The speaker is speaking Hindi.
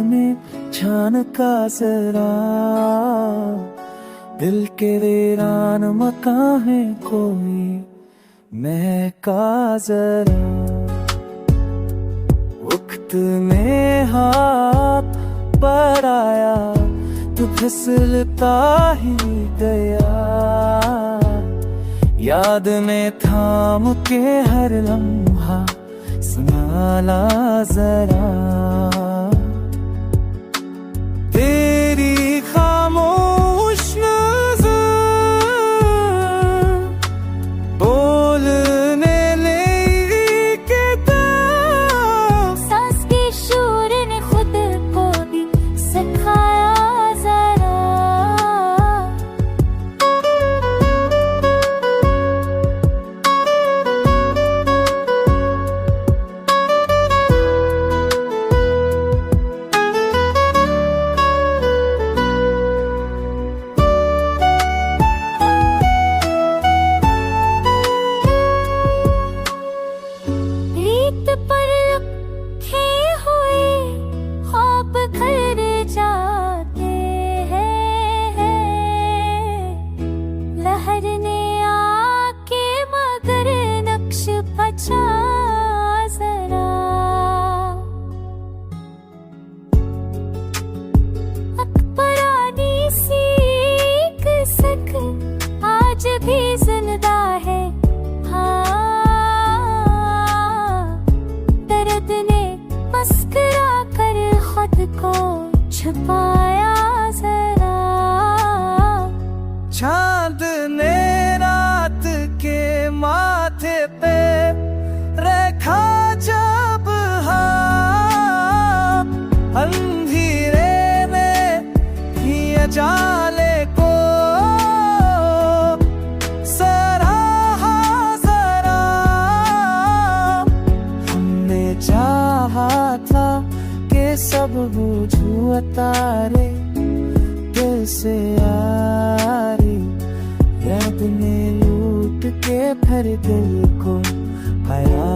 में छानका जरा, दिल के वीरान मकान है कोई महका जरा। वक्त में हाथ बढ़ाया तो फिसलता ही गया, याद में थाम के हर लम्हा संभाला जरा। तेरी खामोश नज़र बोलने ले के सांस के शोर ने खुद को भी सिखाया जरा। रीत पर रखे हुए ख्वाब घर जाते हैं, लहर ने आके मगर नक्श बचा जरा। अकबरानी सी कसक आज भी जिंदा है, मस्करा कर खुद को छुपाया जरा। चांद ने रात के माथे पे रखा जब हाथ, अंधेरे में ही जाले को सराहा जरा। हमने चाहा था कि सब बुझू तारे दिल से यारी, याद ने लूट के फिर दिल को पाया।